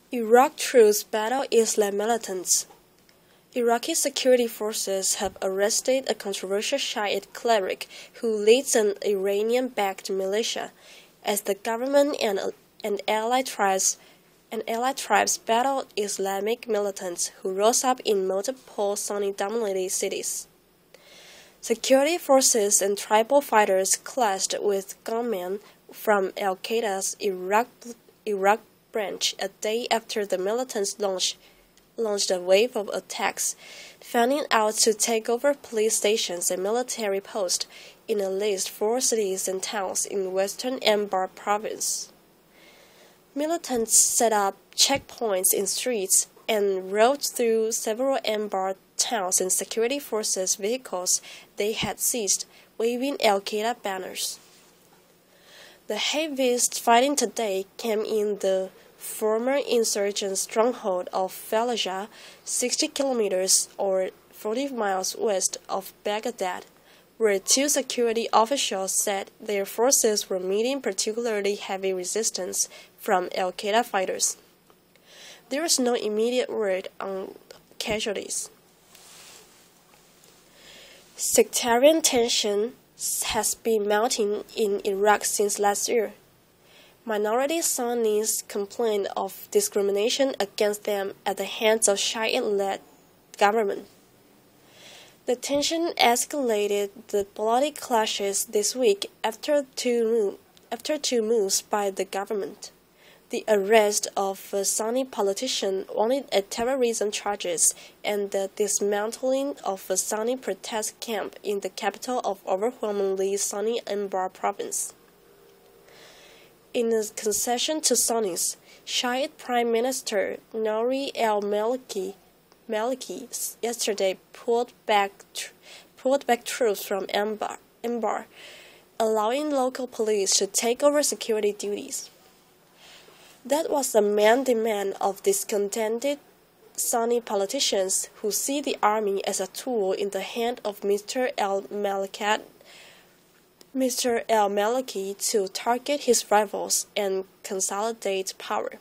Iraq troops battle Islam militants. Iraqi security forces have arrested a controversial Shiite cleric who leads an Iranian-backed militia, as the government and allied tribes battle Islamic militants who rose up in multiple Sunni-dominated cities. Security forces and tribal fighters clashed with gunmen from Al-Qaeda's Iraq branch a day after the militants launched a wave of attacks, fanning out to take over police stations and military posts in at least 4 cities and towns in western Anbar province. Militants set up checkpoints in streets and rode through several Anbar towns in security forces' vehicles they had seized, waving Al-Qaeda banners. The heaviest fighting today came in the former insurgent stronghold of Fallujah, 60 kilometers or 40 miles west of Baghdad, where 2 security officials said their forces were meeting particularly heavy resistance from Al-Qaeda fighters. There is no immediate word on casualties. Sectarian tension has been mounting in Iraq since last year. Minority Sunnis complained of discrimination against them at the hands of Shiite-led government. The tension escalated the bloody clashes this week after two moves by the government. The arrest of a Sunni politician wanted at terrorism charges and the dismantling of a Sunni protest camp in the capital of overwhelmingly Sunni Anbar province. In a concession to Sunnis, Shiite Prime Minister Nouri al-Maliki yesterday pulled back troops from Anbar, allowing local police to take over security duties. That was the main demand of discontented Sunni politicians who see the army as a tool in the hand of Mr. al-Maliki to target his rivals and consolidate power.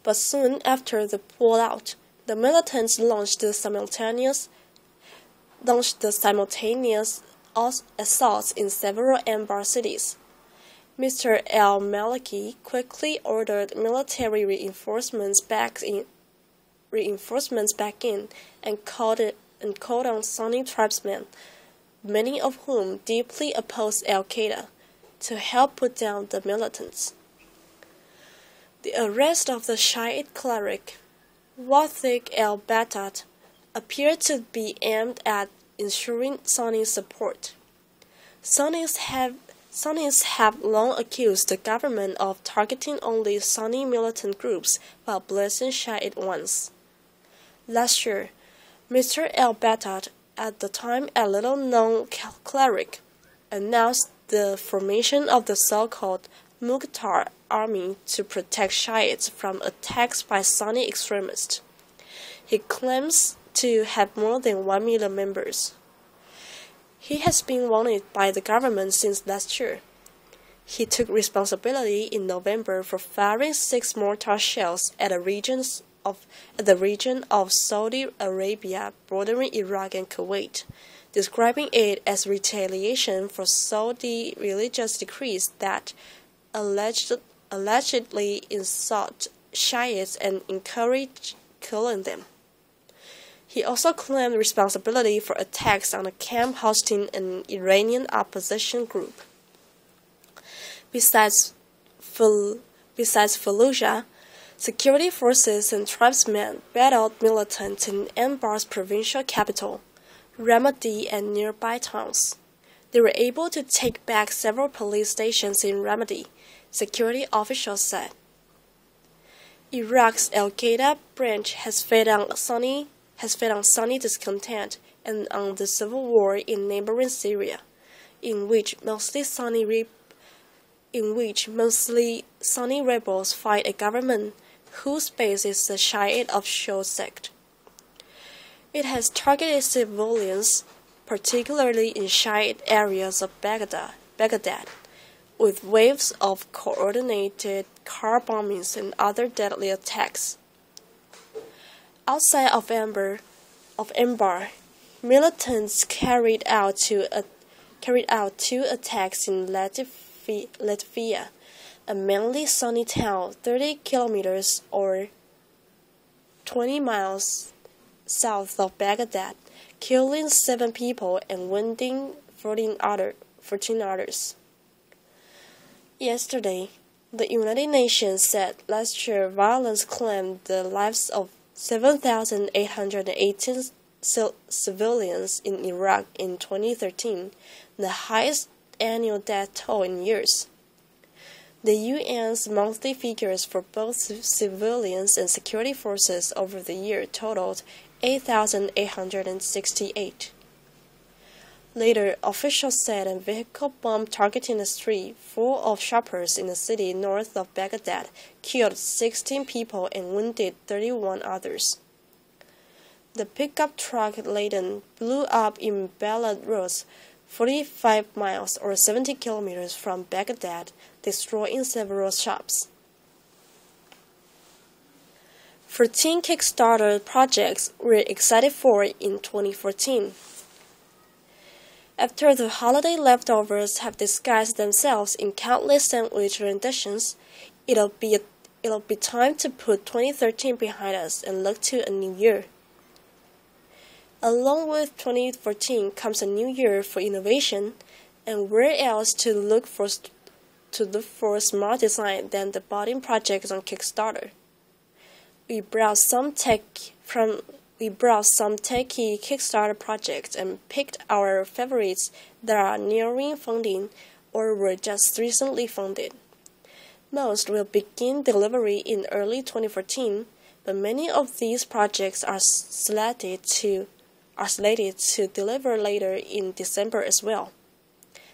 But soon after the pullout, the militants launched the simultaneous assaults in several Anbar cities. Mr. al-Maliki quickly ordered military reinforcements back in and called on Sunni tribesmen, many of whom deeply opposed Al-Qaeda, to help put down the militants. The arrest of the Shiite cleric, Wathiq al-Battat, appeared to be aimed at ensuring Sunni support. Sunnis have long accused the government of targeting only Sunni militant groups while blessing Shiite ones. Last year, Mr. al-Battat, at the time a little-known cleric, announced the formation of the so-called Mukhtar Army to protect Shiites from attacks by Sunni extremists. He claims to have more than 1 million members. He has been wanted by the government since last year. He took responsibility in November for firing 6 mortar shells at the region of Saudi Arabia bordering Iraq and Kuwait, describing it as retaliation for Saudi religious decrees that allegedly insult Shiites and encourage killing them. He also claimed responsibility for attacks on a camp hosting an Iranian opposition group. Besides Fallujah, security forces and tribesmen battled militants in Anbar's provincial capital, Ramadi, and nearby towns. They were able to take back several police stations in Ramadi, security officials said. Iraq's Al-Qaeda branch has fed on Sunni discontent and on the civil war in neighboring Syria, in which mostly Sunni rebels fight a government whose base is the Shiite offshore sect. It has targeted civilians, particularly in Shiite areas of Baghdad, with waves of coordinated car bombings, and other deadly attacks. Outside of Anbar, militants carried out two attacks in Latvia, a mainly sunny town 30 kilometers or 20 miles south of Baghdad, killing 7 people and wounding 14 others. Yesterday, the United Nations said last year violence claimed the lives of 7,818 civilians in Iraq in 2013, the highest annual death toll in years. The UN's monthly figures for both civilians and security forces over the year totaled 8,868. Later, officials said a vehicle bomb targeting a street full of shoppers in a city north of Baghdad killed 16 people and wounded 31 others. The pickup truck laden blew up in Belarus, 45 miles or 70 kilometers from Baghdad, destroying several shops. 14 Kickstarter projects we're excited for in 2014. After the holiday leftovers have disguised themselves in countless sandwich renditions, it'll be time to put 2013 behind us and look to a new year. Along with 2014 comes a new year for innovation, and where else to look for smart design than the budding projects on Kickstarter? We browsed some techy Kickstarter projects and picked our favorites that are nearing funding or were just recently funded. Most will begin delivery in early 2014, but many of these projects are slated to deliver later in December as well.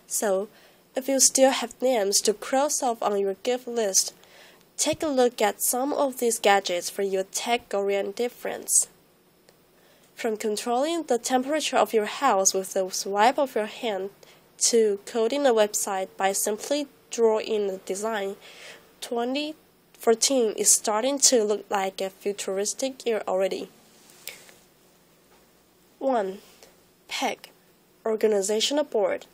So, if you still have names to cross off on your gift list, take a look at some of these gadgets for your tech-oriented friends. From controlling the temperature of your house with the swipe of your hand to coding a website by simply drawing a design, 2014 is starting to look like a futuristic year already. 1. PEG, Organizational Board.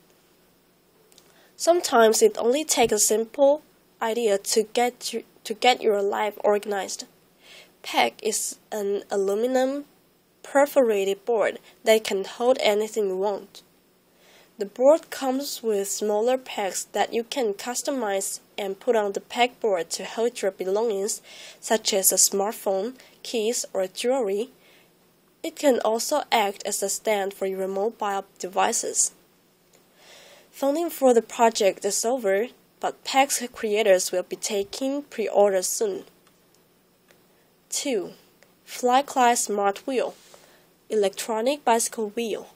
Sometimes it only takes a simple idea to get your life organized. PEG is an aluminum perforated board that can hold anything you want. The board comes with smaller pegs that you can customize and put on the pegboard to hold your belongings, such as a smartphone, keys, or jewelry. It can also act as a stand for your mobile devices. Funding for the project is over, but PEG's creators will be taking pre-orders soon. 2. FlyClide Smart Wheel, Electronic Bicycle Wheel.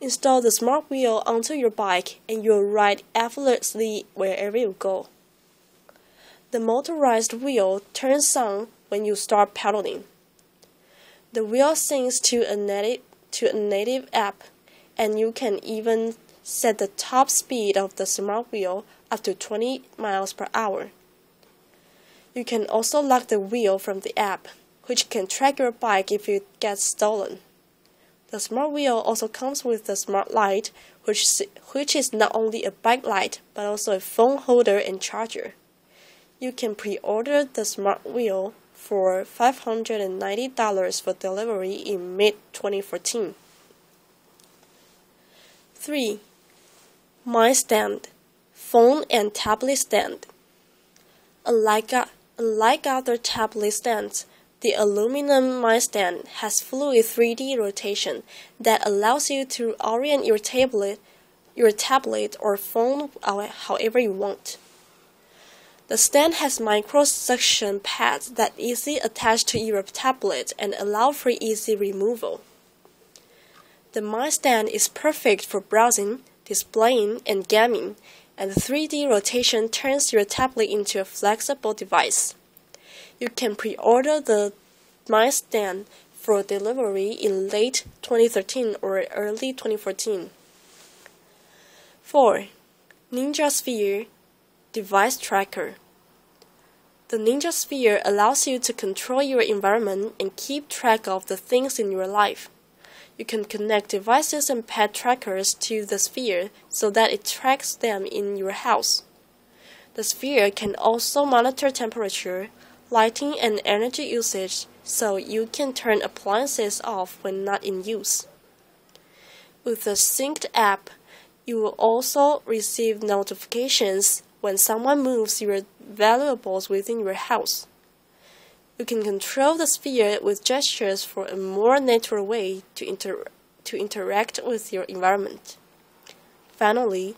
Install the smart wheel onto your bike and you'll ride effortlessly wherever you go. The motorized wheel turns on when you start pedaling. The wheel syncs to a native app, and you can even set the top speed of the smart wheel up to 20 miles per hour. You can also lock the wheel from the app, which can track your bike if it gets stolen. The smart wheel also comes with the smart light, which is not only a bike light, but also a phone holder and charger. You can pre-order the smart wheel for $590 for delivery in mid-2014. 3. My Stand, Phone and Tablet Stand. Unlike other tablet stands, the aluminum My Stand has fluid 3D rotation that allows you to orient your tablet or phone however you want. The stand has micro-suction pads that easily attach to your tablet and allow for easy removal. The My Stand is perfect for browsing, displaying, and gaming, and the 3D rotation turns your tablet into a flexible device. You can pre-order the My Stand for delivery in late 2013 or early 2014. 4. Ninja Sphere Device Tracker, The Ninja Sphere allows you to control your environment and keep track of the things in your life. You can connect devices and pet trackers to the sphere so that it tracks them in your house. The sphere can also monitor temperature, lighting, and energy usage so you can turn appliances off when not in use. With the synced app, you will also receive notifications when someone moves your valuables within your house. You can control the sphere with gestures for a more natural way to interact with your environment. Finally,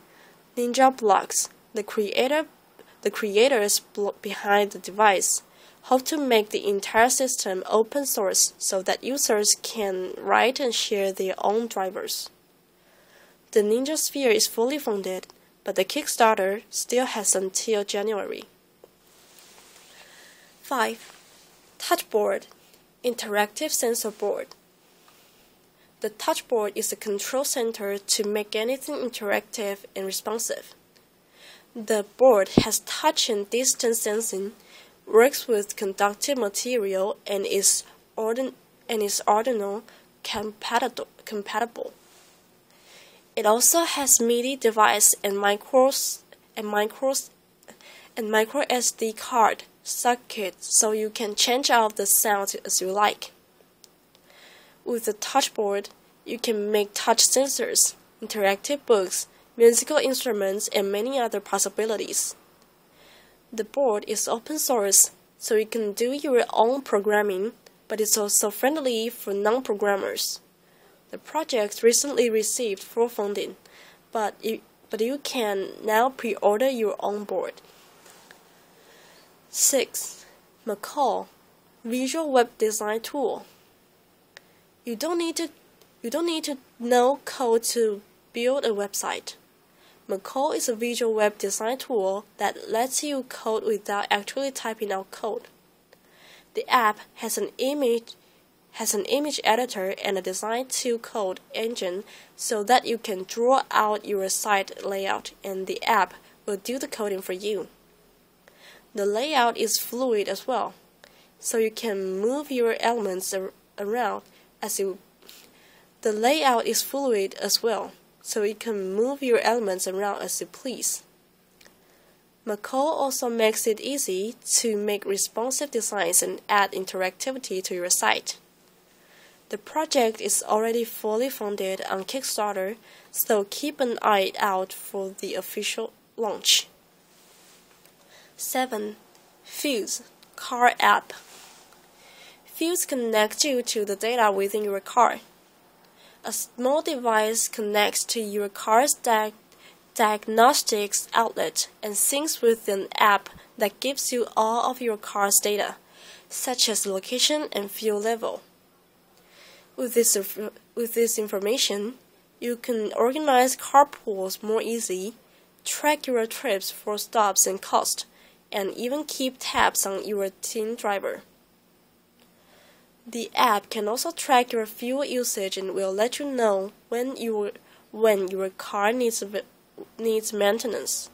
Ninja Blocks, the creators behind the device, hope to make the entire system open source so that users can write and share their own drivers. The Ninja Sphere is fully funded, but the Kickstarter still has until January. 5. Touchboard, interactive sensor board. The touchboard is a control center to make anything interactive and responsive. The board has touch and distance sensing, works with conductive material, and is Arduino compatible. It also has MIDI device and micro SD card socket so you can change out the sound as you like. With the touchboard, you can make touch sensors, interactive books, musical instruments, and many other possibilities. The board is open source, so you can do your own programming, but it's also friendly for non-programmers. The project recently received full funding, but you can now pre-order your own board. 6. Macaw, visual web design tool. You don't need to know code to build a website. Macaw is a visual web design tool that lets you code without actually typing out code. The app has an image editor and a design-to-code engine so that you can draw out your site layout and the app will do the coding for you. The layout is fluid as well, so you can move your elements around as you please. Macaw also makes it easy to make responsive designs and add interactivity to your site. The project is already fully funded on Kickstarter, so keep an eye out for the official launch. 7. Fuse, car app. Fuse connects you to the data within your car. A small device connects to your car's diagnostics outlet and syncs with an app that gives you all of your car's data, such as location and fuel level. With this information, you can organize carpools more easily, track your trips for stops and cost, and even keep tabs on your team driver. The app can also track your fuel usage and will let you know when your car needs maintenance.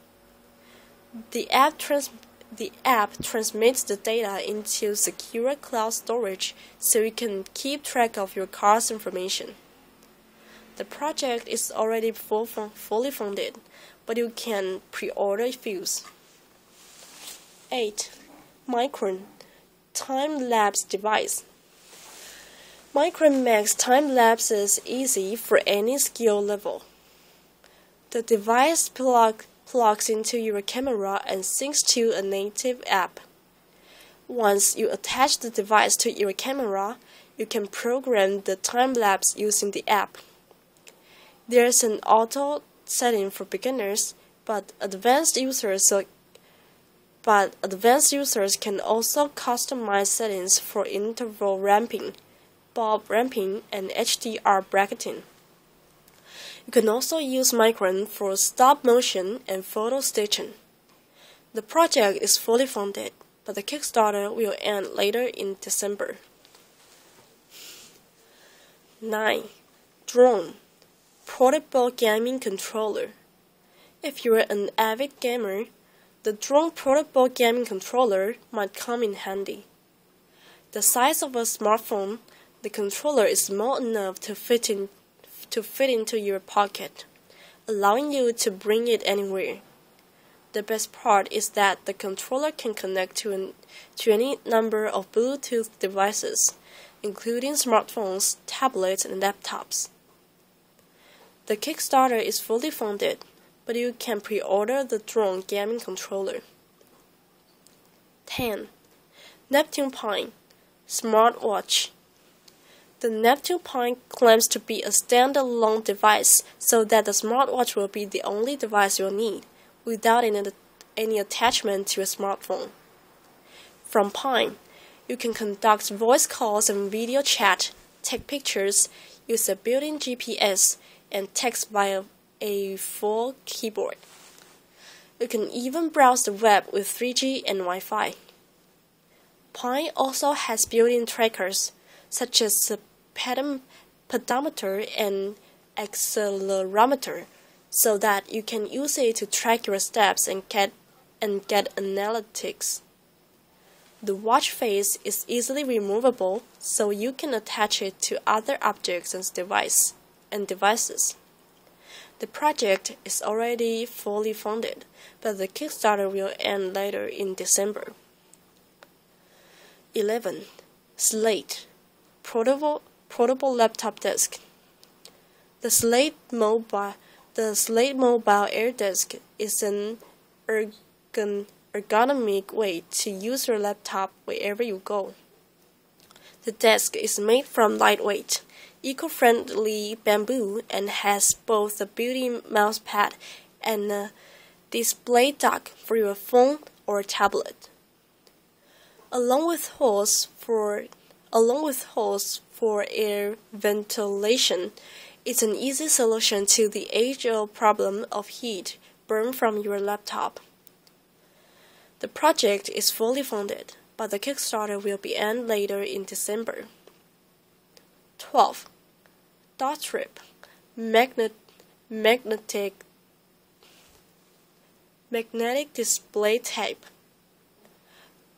The app transmits the data into secure cloud storage so you can keep track of your car's information. The project is already fully funded, but you can pre-order Fuse. 8. Micron, time-lapse device. Micron makes time-lapses easy for any skill level. The device plugs into your camera and syncs to a native app. Once you attach the device to your camera, you can program the time-lapse using the app. There's an auto setting for beginners, but advanced users can also customize settings for interval ramping, bob ramping, and HDR bracketing. You can also use Micron for stop motion and photo stitching. The project is fully funded, but the Kickstarter will end later in December. 9. Drone, portable gaming controller. If you're an avid gamer, The drone portable gaming controller might come in handy. The size of a smartphone, the controller is small enough to fit into your pocket, allowing you to bring it anywhere. The best part is that the controller can connect to any number of Bluetooth devices, including smartphones, tablets, and laptops. The Kickstarter is fully funded, but you can pre-order the drone gaming controller. 10. Neptune Pine Smartwatch. The Neptune Pine claims to be a standalone device so that the smartwatch will be the only device you'll need, without any attachment to a smartphone. From Pine, you can conduct voice calls and video chat, take pictures, use a built-in GPS, and text via a full keyboard. You can even browse the web with 3G and Wi-Fi. Pine also has built-in trackers, such as the pedometer and accelerometer, so that you can use it to track your steps and get analytics. The watch face is easily removable, so you can attach it to other objects and devices. The project is already fully funded, but the Kickstarter will end later in December. 11. Slate Portable laptop desk. The Slate Mobile Air Desk is an ergonomic way to use your laptop wherever you go. The desk is made from lightweight, eco-friendly bamboo and has both a built-in mouse pad and a display dock for your phone or tablet. Along with holes for air ventilation, it's an easy solution to the age-old problem of heat burn from your laptop. The project is fully funded, but the Kickstarter will be end later in December. 12. Dot strip magnetic display tape.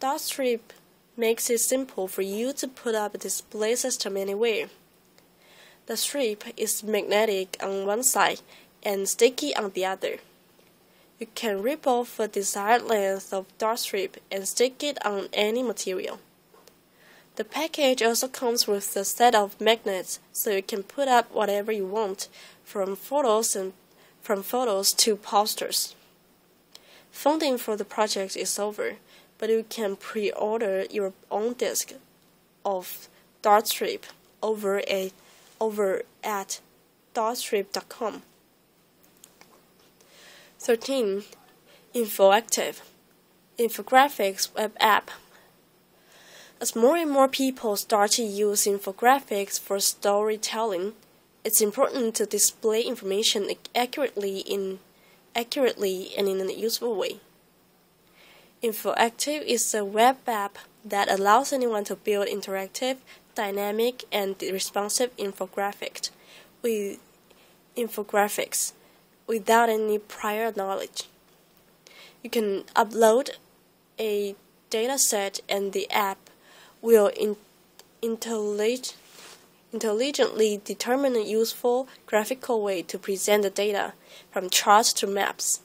Dot strip makes it simple for you to put up a display system anywhere. The strip is magnetic on one side and sticky on the other. You can rip off a desired length of dot strip and stick it on any material. The package also comes with a set of magnets, so you can put up whatever you want, from photos to posters. Funding for the project is over, but you can pre-order your own disc of dot strip over at dotstrip.com. 13. Infoactive Infographics web app. As more and more people start to use infographics for storytelling, it's important to display information accurately and in a useful way. Infoactive is a web app that allows anyone to build interactive, dynamic, and responsive infographics without any prior knowledge. You can upload a dataset and the app will intelligently determine a useful graphical way to present the data, from charts to maps.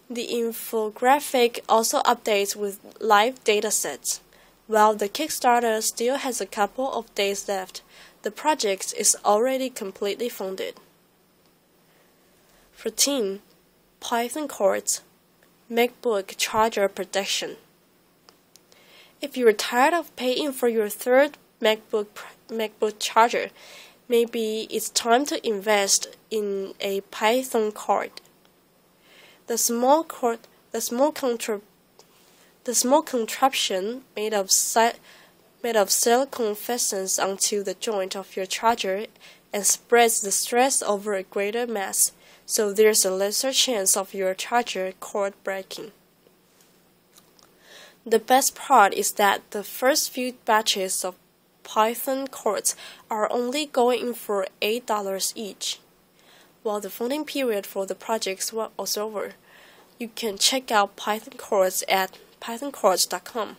The infographic also updates with live datasets. While the Kickstarter still has a couple of days left, the project is already completely funded. 14. Python cords MacBook charger protection. If you're tired of paying for your third MacBook charger, maybe it's time to invest in a Python cord. The small contraption made of silicone fastens onto the joint of your charger and spreads the stress over a greater mass, so there's a lesser chance of your charger cord breaking. The best part is that the first few batches of Python cords are only going for $8 each. While the funding period for the project was over, You can check out Python course at pythoncourse.com.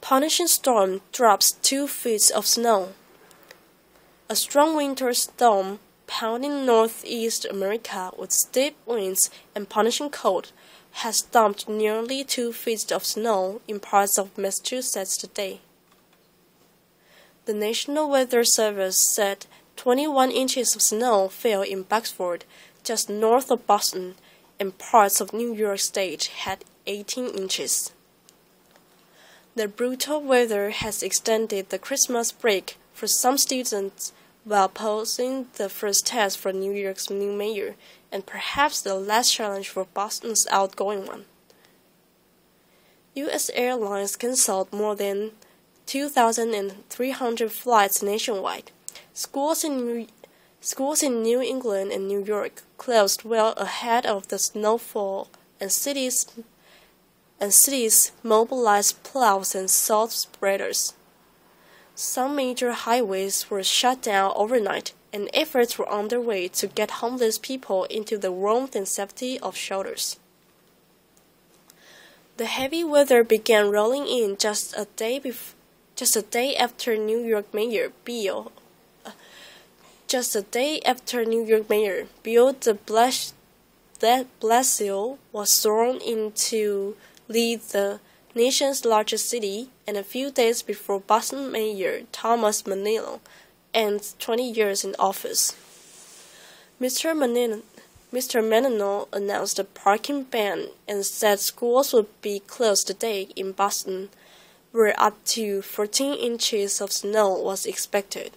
Punishing storm drops 2 feet of snow. A strong winter storm pounding northeast America with steep winds and punishing cold has dumped nearly 2 feet of snow in parts of Massachusetts today. The National Weather Service said 21 inches of snow fell in Buckford, just north of Boston, and parts of New York State had 18 inches. The brutal weather has extended the Christmas break for some students while posing the first test for New York's new mayor, and perhaps the last challenge for Boston's outgoing one. U.S. airlines canceled more than 2,300 flights nationwide. Schools in New England and New York closed well ahead of the snowfall, and cities mobilized plows and salt spreaders. Some major highways were shut down overnight, and efforts were underway to get homeless people into the warmth and safety of shelters. The heavy weather began rolling in just a day after New York Mayor Bill de Blasio was sworn in to lead the nation's largest city, and a few days before Boston Mayor Thomas Menino ends 20 years in office. Mr. Menino announced a parking ban and said schools would be closed today in Boston, where up to 14 inches of snow was expected.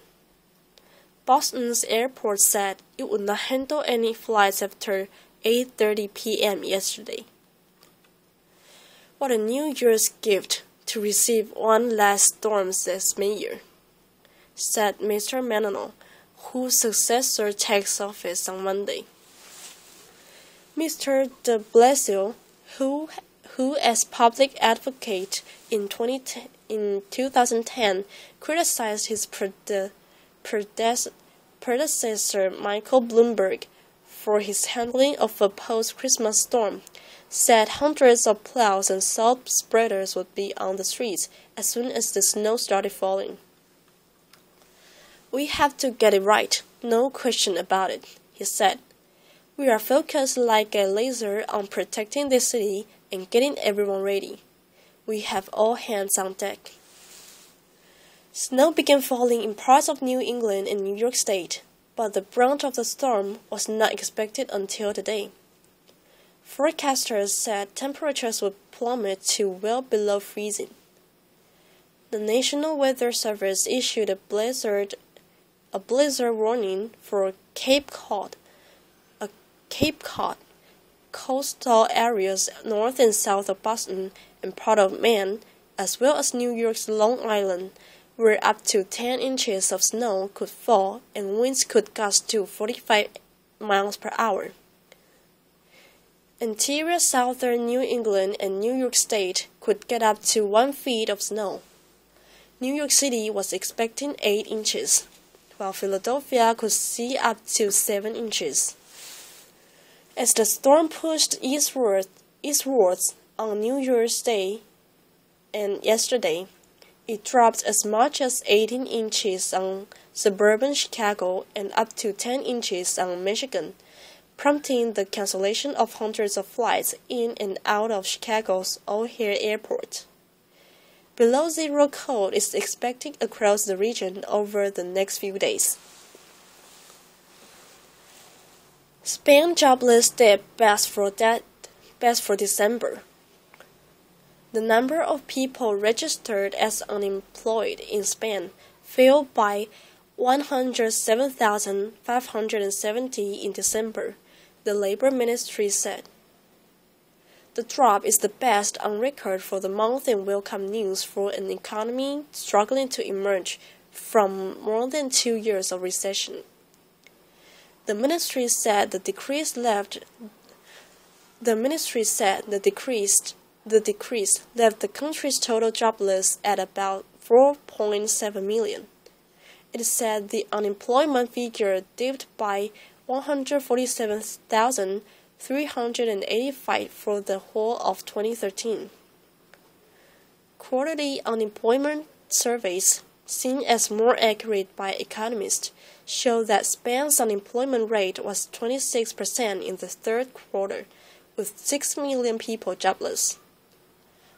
Boston's airport said it would not handle any flights after 8:30 p.m. yesterday. What a New Year's gift to receive one last storm, says Mayor, said Mr. Menino, whose successor takes office on Monday. Mr. de Blasio, who as public advocate in 2010 criticized his predecessor Michael Bloomberg for his handling of a post-Christmas storm, said hundreds of plows and salt spreaders would be on the streets as soon as the snow started falling. "We have to get it right, no question about it," he said. "We are focused like a laser on protecting the city and getting everyone ready. We have all hands on deck." Snow began falling in parts of New England and New York State, but the brunt of the storm was not expected until today. Forecasters said temperatures would plummet to well below freezing. The National Weather Service issued a blizzard warning for Cape Cod coastal areas north and south of Boston and part of Maine, as well as New York's Long Island, where up to 10 inches of snow could fall and winds could gust to 45 miles per hour. Interior southern New England and New York State could get up to 1 foot of snow. New York City was expecting 8 inches, while Philadelphia could see up to 7 inches. As the storm pushed eastwards on New Year's Day and yesterday, it dropped as much as 18 inches on suburban Chicago and up to 10 inches on Michigan, prompting the cancellation of hundreds of flights in and out of Chicago's O'Hare Airport. Below zero cold is expected across the region over the next few days. Spain jobless dip best for December. The number of people registered as unemployed in Spain fell by 107,570 in December, the Labor Ministry said. The drop is the best on record for the month and welcome news for an economy struggling to emerge from more than 2 years of recession. The ministry said the decrease left the country's total jobless at about 4.7 million. It said the unemployment figure dipped by 147,385 for the whole of 2013. Quarterly unemployment surveys, seen as more accurate by economists, show that Spain's unemployment rate was 26% in the third quarter, with 6 million people jobless.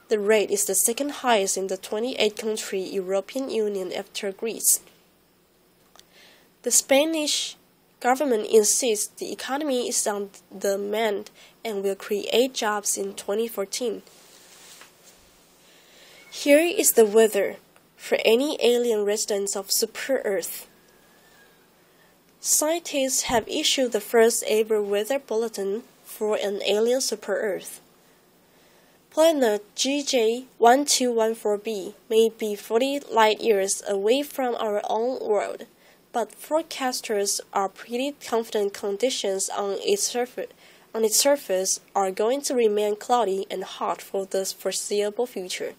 The rate is the second highest in the 28-country European Union after Greece. The Spanish government insists the economy is on the mend and will create jobs in 2014. Here is the weather for any alien residents of Super Earth. Scientists have issued the first ever weather bulletin for an alien Super Earth. Planet GJ1214b may be 40 light-years away from our own world, but forecasters are pretty confident conditions on its surface are going to remain cloudy and hot for the foreseeable future.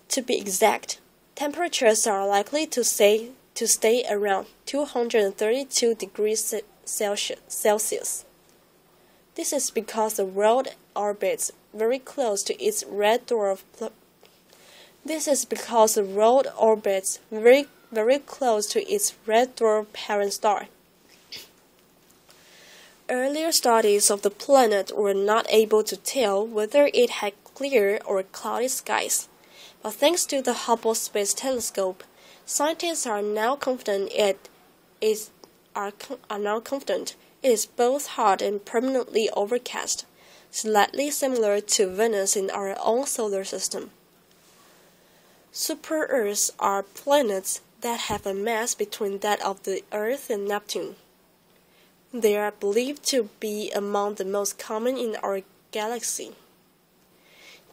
To be exact, temperatures are likely to stay around 232 degrees Celsius. This is because the world orbits very close to its red dwarf. Very close to its red dwarf parent star. Earlier studies of the planet were not able to tell whether it had clear or cloudy skies, but thanks to the Hubble Space Telescope, scientists are now confident it is both hot and permanently overcast, slightly similar to Venus in our own solar system. Super-Earths are planets that have a mass between that of the Earth and Neptune. They are believed to be among the most common in our galaxy.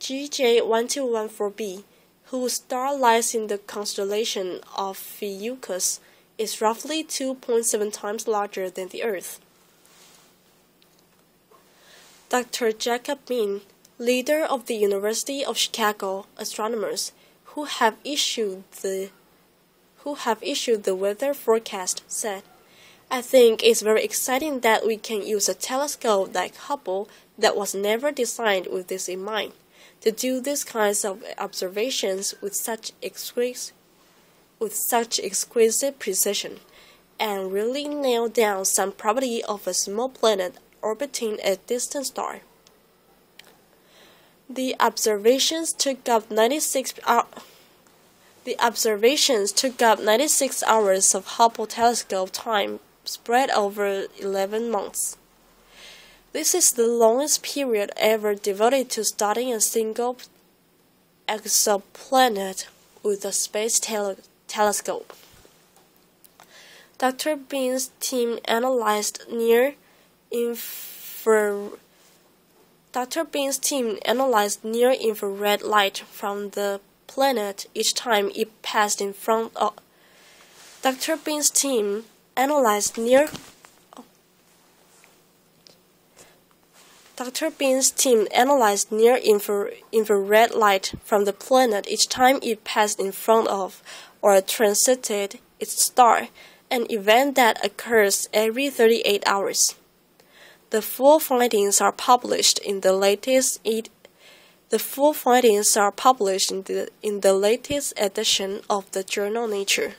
GJ1214b, whose star lies in the constellation of Ophiuchus, is roughly 2.7 times larger than the Earth. Dr. Jacob Min, leader of the University of Chicago astronomers, who have issued the weather forecast, said, "I think it's very exciting that we can use a telescope like Hubble that was never designed with this in mind, to do these kinds of observations with such exquisite precision, and really nail down some property of a small planet orbiting a distant star." The observations took up 96 hours of Hubble telescope time spread over 11 months. This is the longest period ever devoted to studying a single exoplanet with a space telescope. Dr. Bean's team analyzed near-infrared light from the planet each time it passed in front of. Dr. Bean's team analyzed near-infrared light from the planet each time it passed in front of or transited its star, an event that occurs every 38 hours. The full findings are published in the latest edition of the journal Nature.